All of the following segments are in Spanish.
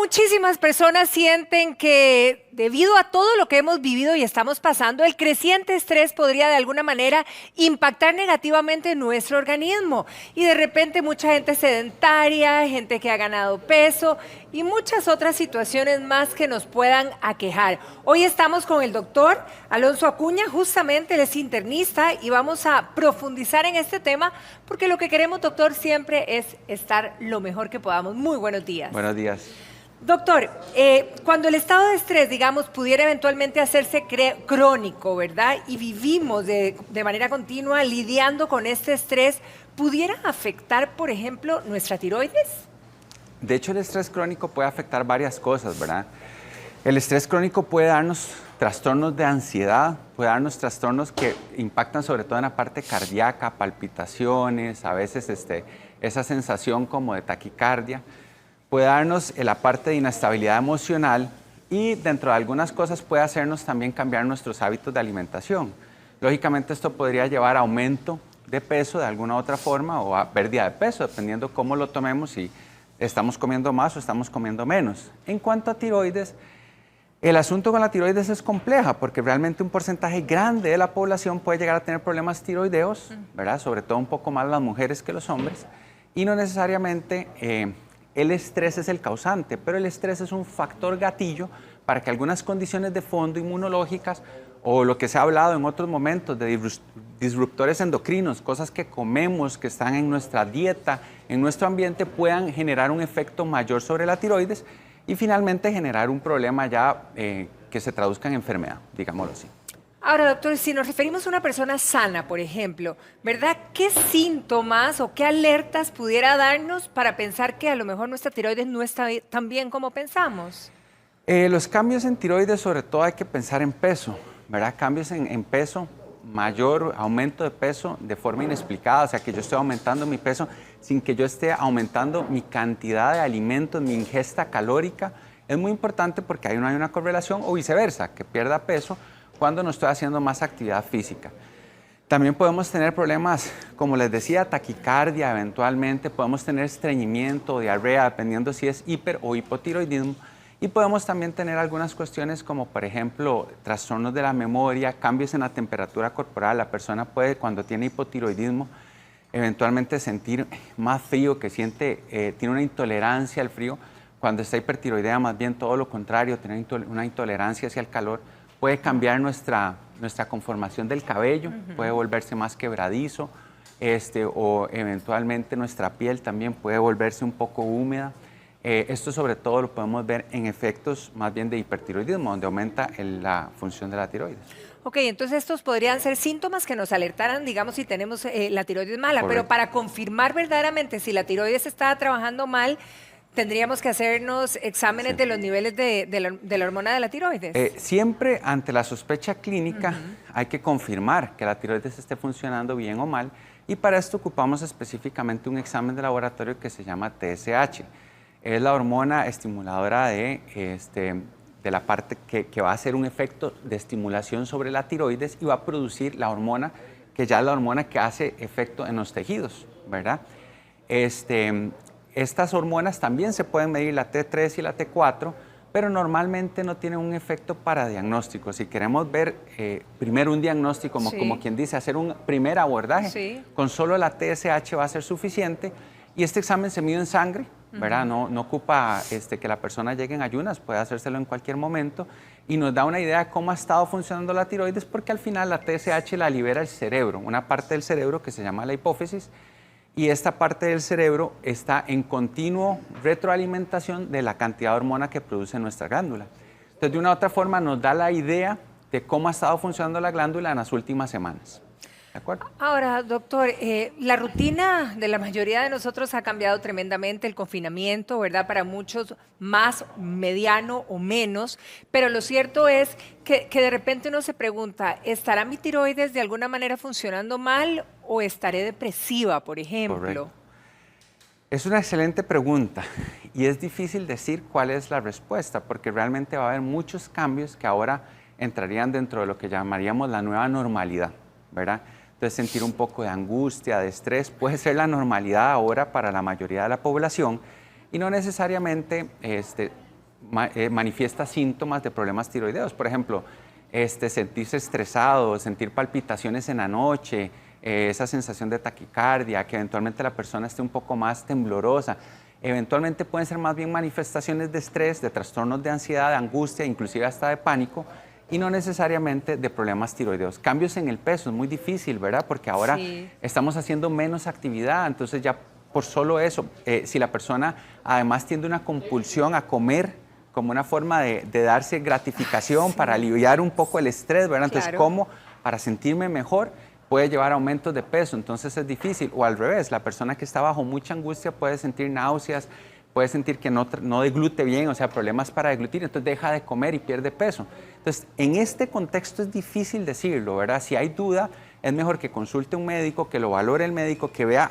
muchísimas personas sienten que debido a todo lo que hemos vivido y estamos pasando, el creciente estrés podría de alguna manera impactar negativamente en nuestro organismo. Y de repente mucha gente sedentaria, gente que ha ganado peso y muchas otras situaciones más que nos puedan aquejar. Hoy estamos con el doctor Alonso Acuña, justamente él es internista y vamos a profundizar en este tema porque lo que queremos, doctor, siempre es estar lo mejor que podamos. Muy buenos días. Buenos días. Doctor, cuando el estado de estrés, digamos, pudiera eventualmente hacerse crónico, ¿verdad? Y vivimos de manera continua lidiando con este estrés, ¿pudiera afectar, por ejemplo, nuestra tiroides? De hecho, el estrés crónico puede afectar varias cosas, ¿verdad? El estrés crónico puede darnos trastornos de ansiedad, puede darnos trastornos que impactan sobre todo en la parte cardíaca, palpitaciones, a veces esa sensación como de taquicardia. Puede darnos la parte de inestabilidad emocional y dentro de algunas cosas puede hacernos también cambiar nuestros hábitos de alimentación. Lógicamente esto podría llevar a aumento de peso de alguna otra forma o a pérdida de peso, dependiendo cómo lo tomemos, si estamos comiendo más o estamos comiendo menos. En cuanto a tiroides, el asunto con la tiroides es compleja porque realmente un porcentaje grande de la población puede llegar a tener problemas tiroideos, ¿verdad? Sobre todo un poco más las mujeres que los hombres, y no necesariamente el estrés es el causante, pero el estrés es un factor gatillo para que algunas condiciones de fondo inmunológicas o lo que se ha hablado en otros momentos de disruptores endocrinos, cosas que comemos, que están en nuestra dieta, en nuestro ambiente, puedan generar un efecto mayor sobre la tiroides y finalmente generar un problema ya que se traduzca en enfermedad, digámoslo así. Ahora, doctor, si nos referimos a una persona sana, por ejemplo, ¿verdad? ¿Qué síntomas o qué alertas pudiera darnos para pensar que a lo mejor nuestra tiroides no está tan bien como pensamos? Los cambios en tiroides, sobre todo hay que pensar en peso, ¿verdad? Cambios en peso, mayor aumento de peso de forma inexplicada, o sea que yo estoy aumentando mi peso sin que yo esté aumentando mi cantidad de alimentos, mi ingesta calórica. Es muy importante porque ahí no hay una correlación o viceversa, que pierda peso cuando no estoy haciendo más actividad física. También podemos tener problemas, como les decía, taquicardia eventualmente, podemos tener estreñimiento, diarrea, dependiendo si es hiper o hipotiroidismo, y podemos también tener algunas cuestiones como, por ejemplo, trastornos de la memoria, cambios en la temperatura corporal. La persona puede, cuando tiene hipotiroidismo, eventualmente sentir más frío, que tiene una intolerancia al frío. Cuando está hipertiroidea, más bien todo lo contrario, tiene una intolerancia hacia el calor. Puede cambiar nuestra conformación del cabello, puede volverse más quebradizo, o eventualmente nuestra piel también puede volverse un poco húmeda. Esto sobre todo lo podemos ver en efectos más bien de hipertiroidismo, donde aumenta la función de la tiroides. Ok, entonces estos podrían ser síntomas que nos alertaran, digamos, si tenemos la tiroides mala, Correcto. pero para confirmar verdaderamente si la tiroides está trabajando mal, tendríamos que hacernos exámenes de los niveles de la hormona de la tiroides. Siempre ante la sospecha clínica hay que confirmar que la tiroides esté funcionando bien o mal, y para esto ocupamos específicamente un examen de laboratorio que se llama TSH. Es la hormona estimuladora de la parte que va a hacer un efecto de estimulación sobre la tiroides y va a producir la hormona, que ya es la hormona que hace efecto en los tejidos, ¿verdad? Estas hormonas también se pueden medir, la T3 y la T4, pero normalmente no tienen un efecto para diagnóstico. Si queremos ver primero un diagnóstico, como quien dice, hacer un primer abordaje, con solo la TSH va a ser suficiente. Y este examen se mide en sangre, ¿verdad? No ocupa que la persona llegue en ayunas, puede hacérselo en cualquier momento y nos da una idea de cómo ha estado funcionando la tiroides, porque al final la TSH la libera el cerebro, una parte del cerebro que se llama la hipófisis, y esta parte del cerebro está en continuo retroalimentación de la cantidad de hormona que produce nuestra glándula. Entonces, de una u otra forma nos da la idea de cómo ha estado funcionando la glándula en las últimas semanas. ¿De acuerdo? Ahora, doctor, la rutina de la mayoría de nosotros ha cambiado tremendamente, el confinamiento, ¿verdad? Para muchos más mediano o menos, pero lo cierto es que de repente uno se pregunta, ¿estará mi tiroides de alguna manera funcionando mal o estaré depresiva, por ejemplo? Correcto. Es una excelente pregunta y es difícil decir cuál es la respuesta, porque realmente va a haber muchos cambios que ahora entrarían dentro de lo que llamaríamos la nueva normalidad, ¿verdad? Entonces, sentir un poco de angustia, de estrés, puede ser la normalidad ahora para la mayoría de la población y no necesariamente manifiesta síntomas de problemas tiroideos. Por ejemplo, sentirse estresado, sentir palpitaciones en la noche, esa sensación de taquicardia, que eventualmente la persona esté un poco más temblorosa. Eventualmente pueden ser más bien manifestaciones de estrés, de trastornos de ansiedad, de angustia, inclusive hasta de pánico, y no necesariamente de problemas tiroideos. Cambios en el peso es muy difícil, ¿verdad? Porque ahora estamos haciendo menos actividad, entonces ya por solo eso, si la persona además tiene una compulsión a comer como una forma de darse gratificación para aliviar un poco el estrés, ¿verdad? Entonces, como para sentirme mejor, puede llevar a aumentos de peso, entonces es difícil. O al revés, la persona que está bajo mucha angustia puede sentir náuseas, puede sentir que no deglute bien, o sea, problemas para deglutir, entonces deja de comer y pierde peso. Entonces, en este contexto es difícil decirlo, ¿verdad? Si hay duda, es mejor que consulte a un médico, que lo valore el médico, que vea,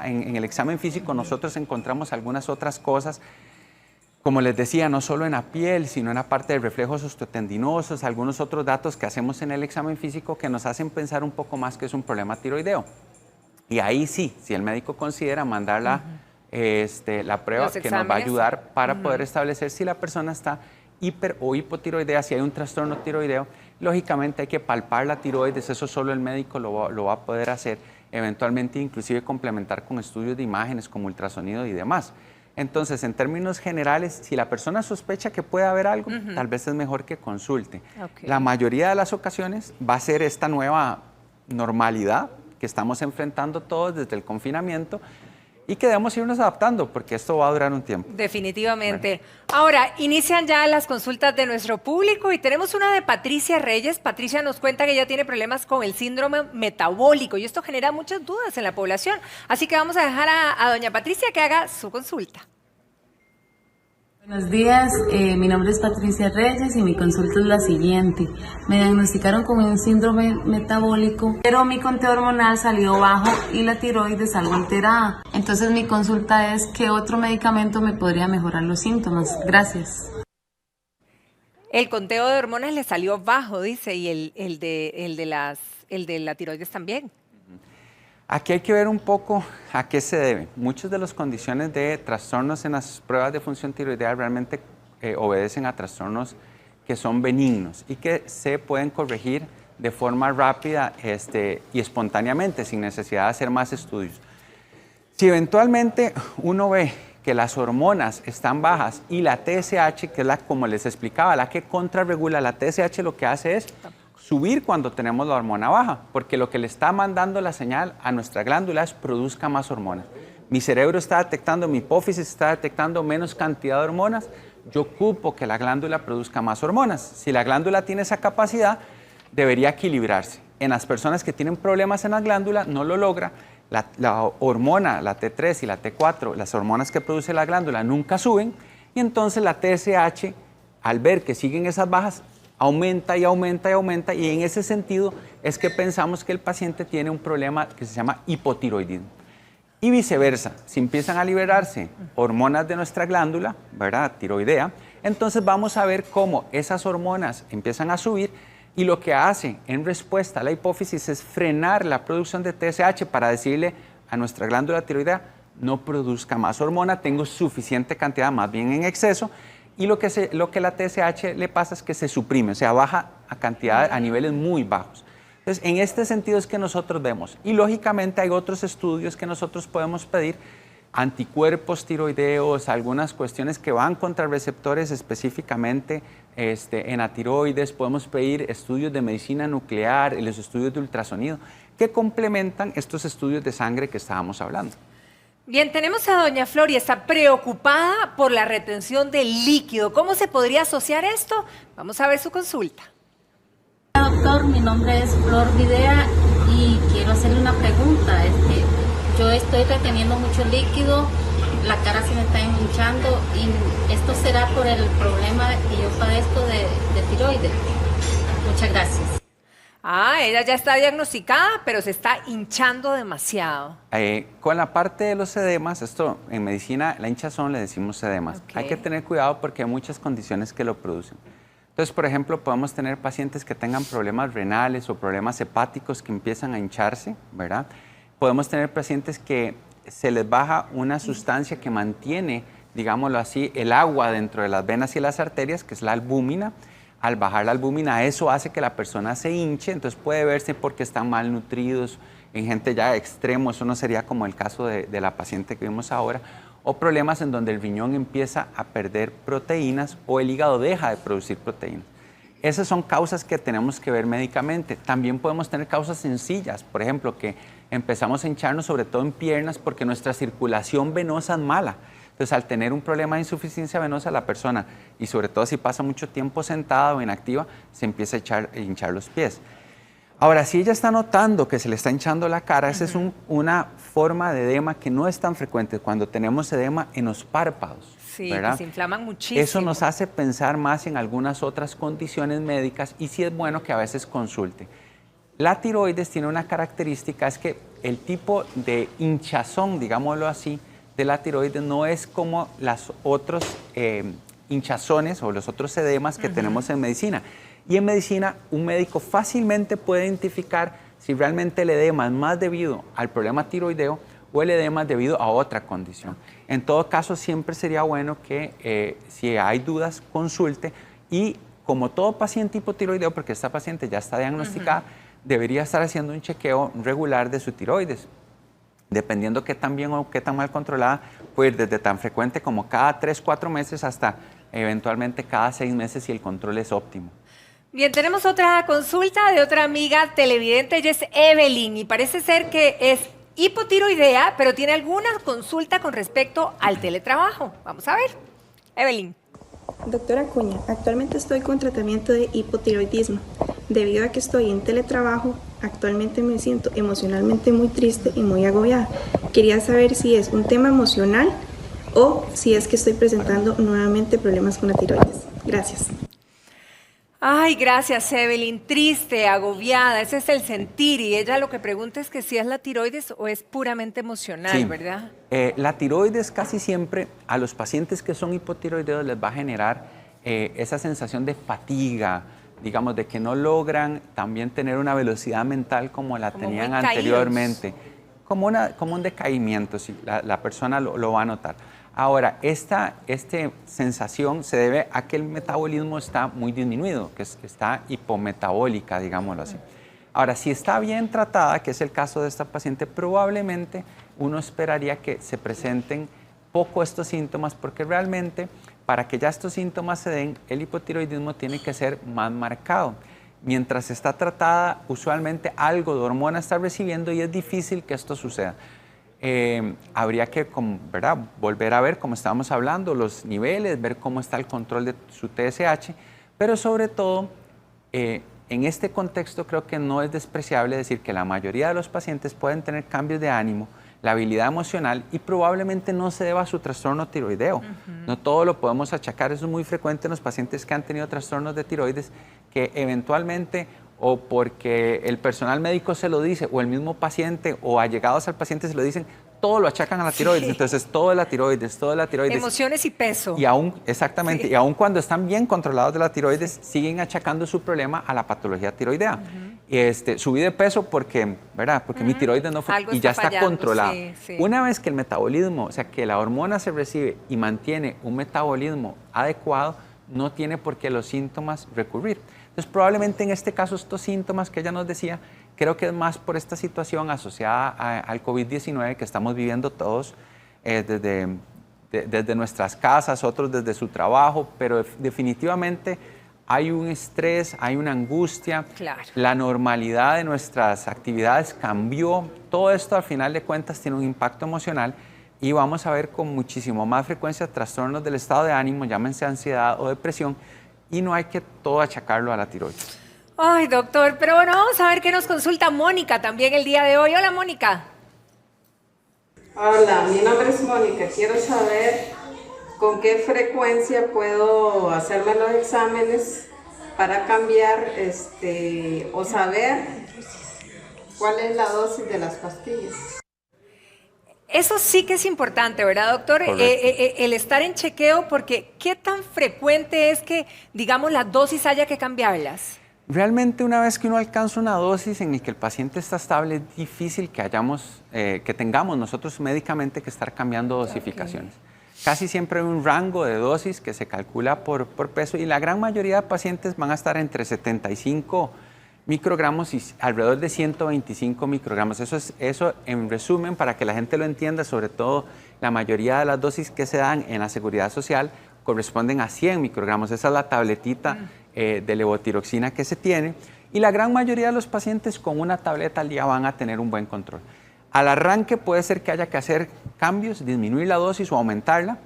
en el examen físico nosotros encontramos algunas otras cosas, como les decía, no solo en la piel, sino en la parte de reflejos osteotendinosos, algunos otros datos que hacemos en el examen físico que nos hacen pensar un poco más que es un problema tiroideo. Y ahí sí, si el médico considera mandar la prueba que nos va a ayudar para poder establecer si la persona está hiper o hipotiroidea, si hay un trastorno tiroideo, lógicamente hay que palpar la tiroides, eso solo el médico lo va a poder hacer, eventualmente inclusive complementar con estudios de imágenes como ultrasonido y demás. Entonces, en términos generales, si la persona sospecha que puede haber algo, tal vez es mejor que consulte. La mayoría de las ocasiones va a ser esta nueva normalidad que estamos enfrentando todos desde el confinamiento y que debemos irnos adaptando porque esto va a durar un tiempo. Definitivamente. Bueno. Ahora, inician ya las consultas de nuestro público y tenemos una de Patricia Reyes. Patricia nos cuenta que ella tiene problemas con el síndrome metabólico y esto genera muchas dudas en la población. Así que vamos a dejar a doña Patricia que haga su consulta. Buenos días, mi nombre es Patricia Reyes y mi consulta es la siguiente. Me diagnosticaron con un síndrome metabólico, pero mi conteo hormonal salió bajo y la tiroides algo alterada. Entonces mi consulta es, ¿qué otro medicamento me podría mejorar los síntomas? Gracias. El conteo de hormonas le salió bajo, dice, y el de la tiroides también. Aquí hay que ver un poco a qué se debe. Muchas de las condiciones de trastornos en las pruebas de función tiroidea realmente obedecen a trastornos que son benignos y que se pueden corregir de forma rápida y espontáneamente, sin necesidad de hacer más estudios. Si eventualmente uno ve que las hormonas están bajas y la TSH, que es como les explicaba, la que contrarregula, la TSH lo que hace es subir cuando tenemos la hormona baja, porque lo que le está mandando la señal a nuestra glándula es produzca más hormonas. Mi cerebro está detectando, mi hipófisis está detectando menos cantidad de hormonas, yo ocupo que la glándula produzca más hormonas. Si la glándula tiene esa capacidad, debería equilibrarse. En las personas que tienen problemas en la glándula, no lo logra, la hormona, la T3 y la T4, las hormonas que produce la glándula nunca suben, y entonces la TSH, al ver que siguen esas bajas, aumenta y aumenta y aumenta, y en ese sentido es que pensamos que el paciente tiene un problema que se llama hipotiroidismo. Y viceversa, si empiezan a liberarse hormonas de nuestra glándula, ¿verdad?, tiroidea, entonces vamos a ver cómo esas hormonas empiezan a subir y lo que hace en respuesta a la hipófisis es frenar la producción de TSH para decirle a nuestra glándula tiroidea no produzca más hormona, tengo suficiente cantidad, más bien en exceso, y lo que la TSH le pasa es que se suprime, o sea, baja a niveles muy bajos. Entonces, en este sentido es que nosotros vemos, y lógicamente hay otros estudios que nosotros podemos pedir, anticuerpos tiroideos, algunas cuestiones que van contra receptores específicamente en la tiroides, podemos pedir estudios de medicina nuclear, los estudios de ultrasonido, que complementan estos estudios de sangre que estábamos hablando. Bien, tenemos a doña Flor y está preocupada por la retención del líquido. ¿Cómo se podría asociar esto? Vamos a ver su consulta. Hola, doctor, mi nombre es Flor Videa y quiero hacerle una pregunta. Yo estoy reteniendo mucho líquido, la cara se me está hinchando y esto será por el problema que yo padezco de tiroides. Muchas gracias. Ella ya está diagnosticada, pero se está hinchando demasiado. Con la parte de los edemas, esto en medicina, la hinchazón le decimos edemas. Okay. Hay que tener cuidado porque hay muchas condiciones que lo producen. Entonces, por ejemplo, podemos tener pacientes que tengan problemas renales o problemas hepáticos que empiezan a hincharse, ¿verdad? Podemos tener pacientes que se les baja una sustancia que mantiene digámoslo así, el agua dentro de las venas y las arterias, que es la albúmina. Al bajar la albúmina, eso hace que la persona se hinche, entonces puede verse porque están malnutridos, en gente ya extremo, eso no sería como el caso de la paciente que vimos ahora, o problemas en donde el riñón empieza a perder proteínas o el hígado deja de producir proteínas. Esas son causas que tenemos que ver médicamente. También podemos tener causas sencillas, por ejemplo, que empezamos a hincharnos sobre todo en piernas porque nuestra circulación venosa es mala. Entonces, al tener un problema de insuficiencia venosa, la persona, y sobre todo si pasa mucho tiempo sentada o inactiva, se empieza a hinchar los pies. Ahora, si ella está notando que se le está hinchando la cara, esa es una forma de edema que no es tan frecuente cuando tenemos edema en los párpados. Sí, ¿verdad? que se inflaman muchísimo. Eso nos hace pensar más en algunas otras condiciones médicas y sí es bueno que a veces consulte. La tiroides tiene una característica, es que el tipo de hinchazón, digámoslo así, de la tiroides no es como los otros hinchazones o los otros edemas que tenemos en medicina. Y en medicina, un médico fácilmente puede identificar si realmente el edema es más debido al problema tiroideo o el edema es debido a otra condición. En todo caso, siempre sería bueno que si hay dudas, consulte y como todo paciente hipotiroideo, porque esta paciente ya está diagnosticada, debería estar haciendo un chequeo regular de su tiroides. Dependiendo qué tan bien o qué tan mal controlada, puede ir desde tan frecuente como cada 3, 4 meses hasta eventualmente cada 6 meses si el control es óptimo. Bien, tenemos otra consulta de otra amiga televidente, ella es Evelyn y parece ser que es hipotiroidea, pero tiene alguna consulta con respecto al teletrabajo. Vamos a ver. Evelyn. Doctora Acuña, actualmente estoy con tratamiento de hipotiroidismo. Debido a que estoy en teletrabajo, actualmente me siento emocionalmente muy triste y muy agobiada. Quería saber si es un tema emocional o si es que estoy presentando nuevamente problemas con la tiroides. Gracias. Ay, gracias, Evelyn. Triste, agobiada, ese es el sentir. Y ella lo que pregunta es que si es la tiroides o es puramente emocional, sí, ¿verdad? La tiroides casi siempre a los pacientes que son hipotiroideos les va a generar esa sensación de fatiga, digamos, de que no logran también tener una velocidad mental como la tenían anteriormente. Como un decaimiento, sí, la persona lo va a notar. Ahora, esta sensación se debe a que el metabolismo está muy disminuido, que está hipometabólica, digámoslo así. Ahora, si está bien tratada, que es el caso de esta paciente, probablemente uno esperaría que se presenten poco estos síntomas, porque realmente para que ya estos síntomas se den, el hipotiroidismo tiene que ser más marcado. Mientras está tratada, usualmente algo de hormona está recibiendo y es difícil que esto suceda. Habría que, ¿verdad?, volver a ver, como estábamos hablando, los niveles, ver cómo está el control de su TSH, pero sobre todo, en este contexto creo que no es despreciable decir que la mayoría de los pacientes pueden tener cambios de ánimo, la habilidad emocional y probablemente no se deba a su trastorno tiroideo. No todo lo podemos achacar, eso es muy frecuente en los pacientes que han tenido trastornos de tiroides, que eventualmente o porque el personal médico se lo dice, o el mismo paciente, o allegados al paciente se lo dicen, todo lo achacan a la tiroides, sí. Entonces todo es la tiroides, todo es la tiroides. Emociones y peso. Y aún, exactamente, sí. Y aún cuando están bien controlados de la tiroides, siguen achacando su problema a la patología tiroidea. Subí de peso porque, ¿verdad? Porque mi tiroides no fue, y ya está controlado. Sí, sí. Una vez que el metabolismo, o sea, que la hormona se recibe y mantiene un metabolismo adecuado, no tiene por qué los síntomas recurrir. Entonces, probablemente en este caso, estos síntomas que ella nos decía, creo que es más por esta situación asociada al COVID-19 que estamos viviendo todos desde nuestras casas, otros desde su trabajo, pero definitivamente hay un estrés, hay una angustia, claro. La normalidad de nuestras actividades cambió, todo esto al final de cuentas tiene un impacto emocional y vamos a ver con muchísimo más frecuencia trastornos del estado de ánimo, llámense ansiedad o depresión, y no hay que todo achacarlo a la tiroides. Ay, doctor, pero bueno, vamos a ver qué nos consulta Mónica también el día de hoy. Hola, Mónica. Hola, mi nombre es Mónica. Quiero saber con qué frecuencia puedo hacerme los exámenes para cambiar o saber cuál es la dosis de las pastillas. Eso sí que es importante, ¿verdad, doctor? El estar en chequeo, porque ¿qué tan frecuente es que, digamos, las dosis haya que cambiarlas? Realmente una vez que uno alcanza una dosis en la que el paciente está estable, es difícil que tengamos nosotros médicamente que estar cambiando dosificaciones. Casi siempre hay un rango de dosis que se calcula por peso y la gran mayoría de pacientes van a estar entre 75 microgramos y alrededor de 125 microgramos. Eso en resumen, para que la gente lo entienda, sobre todo la mayoría de las dosis que se dan en la Seguridad Social corresponden a 100 microgramos. Esa es la tabletita de levotiroxina que se tiene y la gran mayoría de los pacientes con una tableta al día van a tener un buen control. Al arranque puede ser que haya que hacer cambios, disminuir la dosis o aumentarla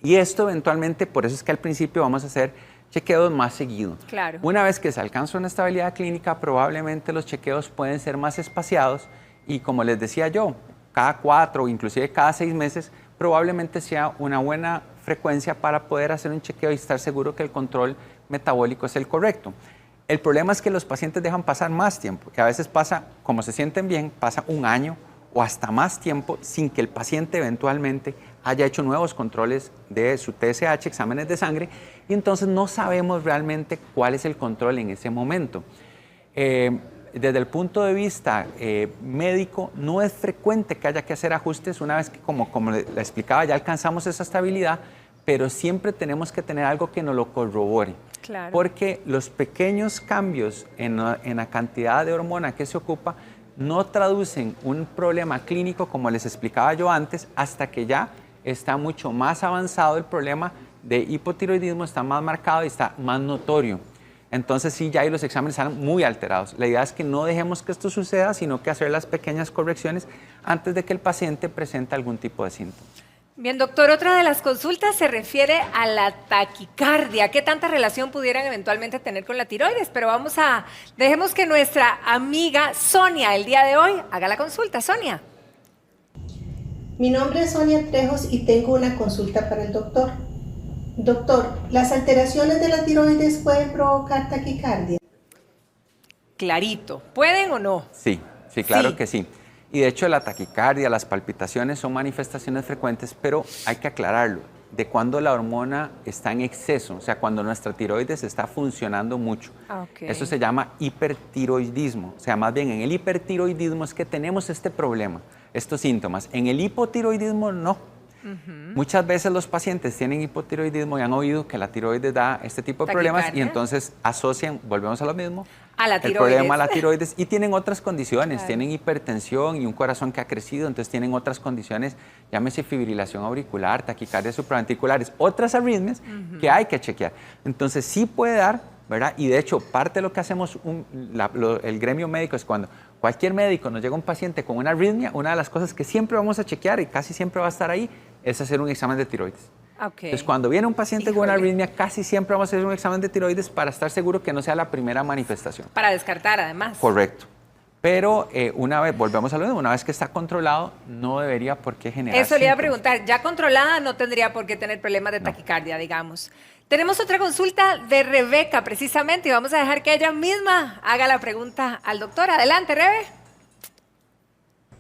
y esto eventualmente, por eso es que al principio vamos a hacer chequeos más seguidos. Claro. Una vez que se alcanza una estabilidad clínica, probablemente los chequeos pueden ser más espaciados y como les decía yo, cada 4 o inclusive cada 6 meses probablemente sea una buena frecuencia para poder hacer un chequeo y estar seguro que el control metabólico es el correcto. El problema es que los pacientes dejan pasar más tiempo, que a veces pasa, como se sienten bien, pasa un año o hasta más tiempo sin que el paciente eventualmente haya hecho nuevos controles de su TSH, exámenes de sangre, y entonces no sabemos realmente cuál es el control en ese momento. Desde el punto de vista médico, no es frecuente que haya que hacer ajustes una vez que, como le explicaba, ya alcanzamos esa estabilidad, pero siempre tenemos que tener algo que nos lo corrobore. Claro. Porque los pequeños cambios en la cantidad de hormona que se ocupa no traducen un problema clínico, como les explicaba yo antes, hasta que ya está mucho más avanzado el problema de hipotiroidismo, está más marcado y está más notorio. Entonces sí, ya ahí los exámenes están muy alterados. La idea es que no dejemos que esto suceda, sino que hacer las pequeñas correcciones antes de que el paciente presente algún tipo de síntoma. Bien, doctor, otra de las consultas se refiere a la taquicardia. ¿Qué tanta relación pudieran eventualmente tener con la tiroides? Pero dejemos que nuestra amiga Sonia el día de hoy haga la consulta. Sonia. Mi nombre es Sonia Trejos y tengo una consulta para el doctor. Doctor, ¿las alteraciones de la tiroides pueden provocar taquicardia? Clarito. ¿Pueden o no? Sí, claro que sí. Y de hecho la taquicardia, las palpitaciones son manifestaciones frecuentes, pero hay que aclararlo, de cuando la hormona está en exceso, o sea, cuando nuestra tiroides está funcionando mucho. Okay. Eso se llama hipertiroidismo, o sea, más bien en el hipertiroidismo es que tenemos este problema, estos síntomas. En el hipotiroidismo no. Muchas veces los pacientes tienen hipotiroidismo y han oído que la tiroides da este tipo de problemas y entonces asocian, volvemos a lo mismo, a la el tiroides. problema a la tiroides y tienen otras condiciones, tienen hipertensión y un corazón que ha crecido, entonces tienen otras condiciones, llámese fibrilación auricular, taquicardias supraventriculares, otras arritmias que hay que chequear. Entonces sí puede dar, ¿verdad? Y de hecho parte de lo que hacemos el gremio médico es cuando cualquier médico nos llega un paciente con una arritmia, una de las cosas que siempre vamos a chequear y casi siempre va a estar ahí es hacer un examen de tiroides. Okay. Entonces, cuando viene un paciente con una arritmia, casi siempre vamos a hacer un examen de tiroides para estar seguro que no sea la primera manifestación. Para descartar, además. Correcto. Pero una vez, volvemos a lo mismo, una vez que está controlado, no debería por qué generar Eso le iba a síntomas. preguntar, ya controlada no tendría por qué tener problemas de taquicardia, digamos. Tenemos otra consulta de Rebeca, precisamente, y vamos a dejar que ella misma haga la pregunta al doctor. Adelante, Rebe.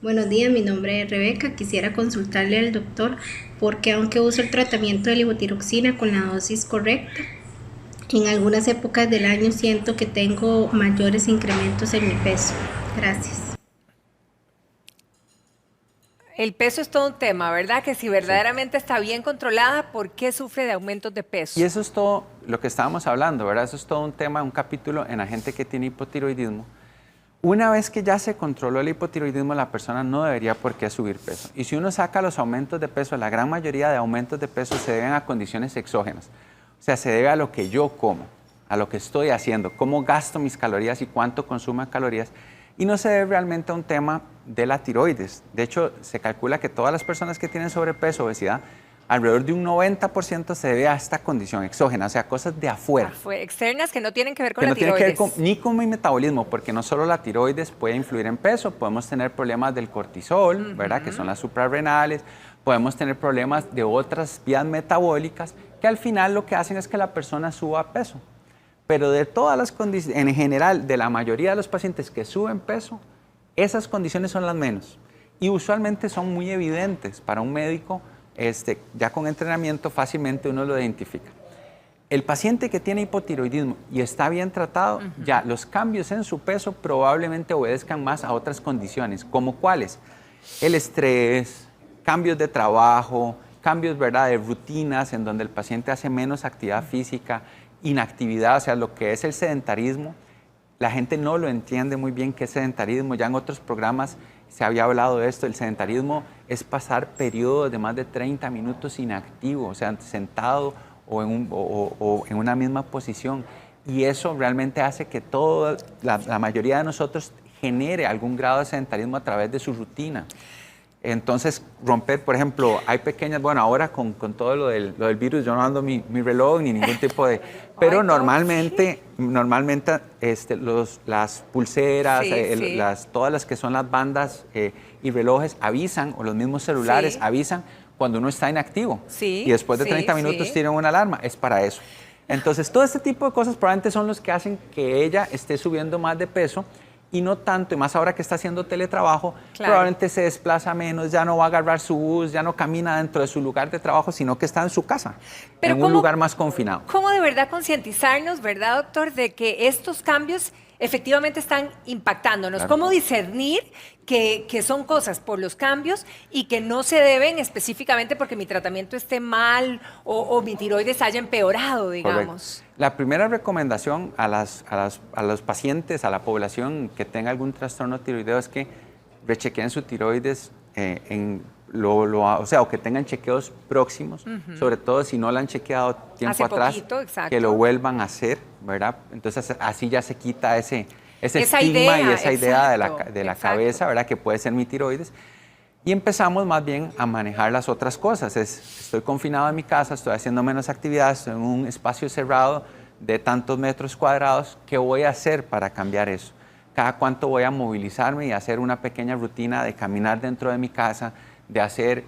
Buenos días, mi nombre es Rebeca. Quisiera consultarle al doctor porque aunque uso el tratamiento de levotiroxina con la dosis correcta, en algunas épocas del año siento que tengo mayores incrementos en mi peso. Gracias. El peso es todo un tema, ¿verdad? Que si verdaderamente está bien controlada, ¿por qué sufre de aumentos de peso? Y eso es todo lo que estábamos hablando, ¿verdad? Eso es todo un tema, un capítulo en la gente que tiene hipotiroidismo. Una vez que ya se controló el hipotiroidismo, la persona no debería por qué subir peso. Y si uno saca los aumentos de peso, la gran mayoría de aumentos de peso se deben a condiciones exógenas. O sea, se debe a lo que yo como, a lo que estoy haciendo, cómo gasto mis calorías y cuánto consumo de calorías. Y no se debe realmente a un tema de la tiroides. De hecho, se calcula que todas las personas que tienen sobrepeso, obesidad, alrededor de un 90% se debe a esta condición exógena, o sea, cosas de afuera. Externas que no tienen que ver con que la no tiroides. tiene que ver ni con mi metabolismo, porque no solo la tiroides puede influir en peso, podemos tener problemas del cortisol, ¿verdad? Que son las suprarrenales, podemos tener problemas de otras vías metabólicas que al final lo que hacen es que la persona suba peso. Pero de todas las condiciones, en general, de la mayoría de los pacientes que suben peso, esas condiciones son las menos. Y usualmente son muy evidentes para un médico, ya con entrenamiento fácilmente uno lo identifica. El paciente que tiene hipotiroidismo y está bien tratado, ya los cambios en su peso probablemente obedezcan más a otras condiciones, como cuáles, el estrés, cambios de trabajo, cambios, ¿verdad?, de rutinas en donde el paciente hace menos actividad física, inactividad, o sea, lo que es el sedentarismo. La gente no lo entiende muy bien qué es sedentarismo. Ya en otros programas se había hablado de esto. El sedentarismo es pasar periodos de más de 30 minutos inactivo, o sea, sentado o en una misma posición. Y eso realmente hace que la mayoría de nosotros genere algún grado de sedentarismo a través de su rutina. Entonces, romper, por ejemplo, hay pequeñas, bueno, ahora con todo lo del virus, yo no ando mi reloj ni ningún tipo de... Pero normalmente las pulseras, todas las que son las bandas y relojes avisan, o los mismos celulares avisan cuando uno está inactivo. Y después de 30 minutos tienen una alarma, es para eso. Entonces, todo este tipo de cosas probablemente son los que hacen que ella esté subiendo más de peso, y no tanto, y más ahora que está haciendo teletrabajo, probablemente se desplaza menos, ya no va a agarrar su bus, ya no camina dentro de su lugar de trabajo, sino que está en su casa, en un lugar más confinado. ¿Cómo de verdad concientizarnos, verdad, doctor, de que estos cambios efectivamente están impactándonos? Claro. ¿Cómo discernir que son cosas por los cambios y que no se deben específicamente porque mi tratamiento esté mal o mi tiroides haya empeorado, digamos? Correcto. La primera recomendación a los pacientes, a la población que tenga algún trastorno tiroideo es que rechequeen su tiroides o que tengan chequeos próximos, sobre todo si no la han chequeado tiempo atrás, que lo vuelvan a hacer, ¿verdad? Entonces así ya se quita ese estigma y esa idea de la cabeza, ¿verdad?, que puede ser mi tiroides. Y empezamos más bien a manejar las otras cosas. Estoy confinado en mi casa, estoy haciendo menos actividades, estoy en un espacio cerrado de tantos metros cuadrados. ¿Qué voy a hacer para cambiar eso? Cada cuánto voy a movilizarme y hacer una pequeña rutina de caminar dentro de mi casa, de hacer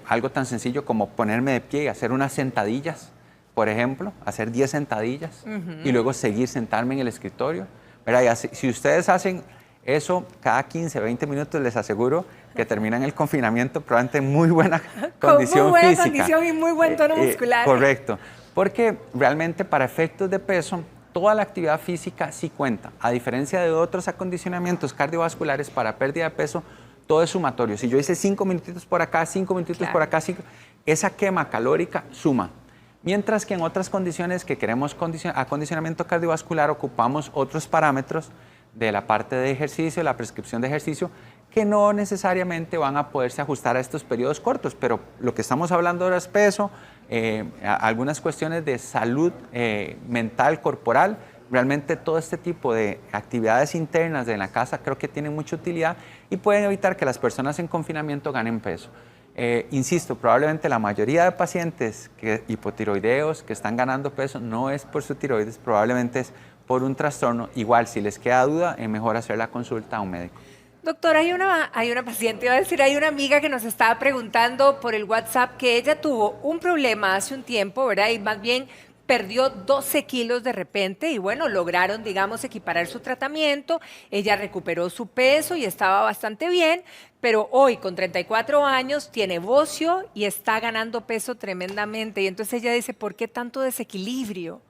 algo tan sencillo como ponerme de pie y hacer unas sentadillas, por ejemplo, hacer 10 sentadillas y luego seguir sentarme en el escritorio. ¿Verdad? Si ustedes hacen eso cada 15, 20 minutos, les aseguro que terminan el confinamiento probablemente en muy buena condición física. Con muy buena condición y muy buen tono muscular. Correcto, porque realmente para efectos de peso, toda la actividad física sí cuenta. A diferencia de otros acondicionamientos cardiovasculares para pérdida de peso, todo es sumatorio. Si yo hice 5 minutitos por acá, 5 minutitos por acá, esa quema calórica suma. Mientras que en otras condiciones que queremos acondicionamiento cardiovascular, ocupamos otros parámetros de la parte de ejercicio, la prescripción de ejercicio, que no necesariamente van a poderse ajustar a estos periodos cortos, pero lo que estamos hablando ahora es peso, algunas cuestiones de salud mental, corporal. Realmente todo este tipo de actividades internas de la casa creo que tienen mucha utilidad y pueden evitar que las personas en confinamiento ganen peso. Insisto, probablemente la mayoría de pacientes hipotiroideos que están ganando peso no es por su tiroides, probablemente es por un trastorno. Igual, si les queda duda, es mejor hacer la consulta a un médico. Doctor, hay una paciente, hay una amiga que nos estaba preguntando por el WhatsApp que ella tuvo un problema hace un tiempo, ¿verdad? Y más bien perdió 12 kilos de repente y bueno, lograron, digamos, equiparar su tratamiento, ella recuperó su peso y estaba bastante bien, pero hoy con 34 años tiene bocio y está ganando peso tremendamente. Y entonces ella dice, ¿por qué tanto desequilibrio?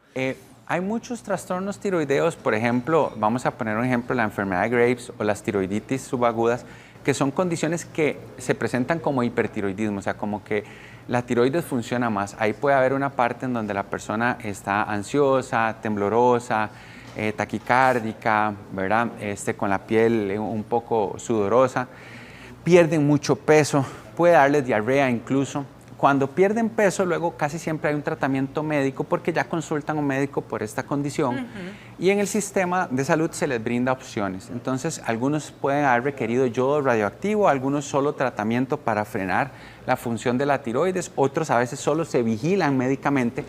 Hay muchos trastornos tiroideos, por ejemplo, vamos a poner un ejemplo, la enfermedad de Graves o las tiroiditis subagudas, que son condiciones que se presentan como hipertiroidismo, o sea, como que la tiroides funciona más. Ahí puede haber una parte en donde la persona está ansiosa, temblorosa, taquicárdica, ¿verdad? Con la piel un poco sudorosa, pierden mucho peso, puede darles diarrea incluso. Cuando pierden peso, luego casi siempre hay un tratamiento médico porque ya consultan a un médico por esta condición y en el sistema de salud se les brinda opciones. Entonces, algunos pueden haber requerido yodo radioactivo, algunos solo tratamiento para frenar la función de la tiroides, otros a veces solo se vigilan médicamente,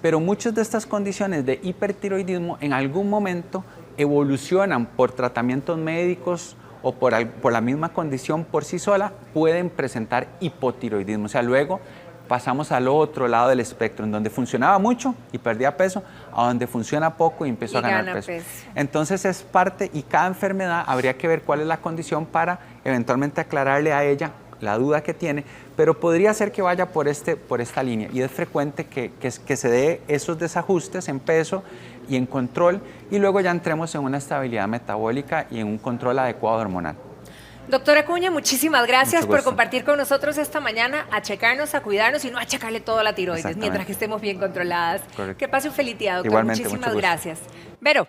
pero muchas de estas condiciones de hipertiroidismo en algún momento evolucionan por tratamientos médicos o por la misma condición por sí sola, pueden presentar hipotiroidismo. O sea, luego pasamos al otro lado del espectro, en donde funcionaba mucho y perdía peso, a donde funciona poco y empezó a ganar peso. Entonces es parte, y cada enfermedad habría que ver cuál es la condición para eventualmente aclararle a ella la duda que tiene, pero podría ser que vaya por esta línea, y es frecuente que se dé esos desajustes en peso y en control, y luego ya entremos en una estabilidad metabólica y en un control adecuado hormonal. Doctora Acuña, muchísimas gracias Mucho por gusto. compartir con nosotros esta mañana, a checarnos, a cuidarnos y no a achacarle todo a la tiroides, Exactamente. mientras que estemos bien controladas. Correcto. Que pase un feliz día, doctora. Igualmente, Muchísimas mucho gusto. gracias. Vero.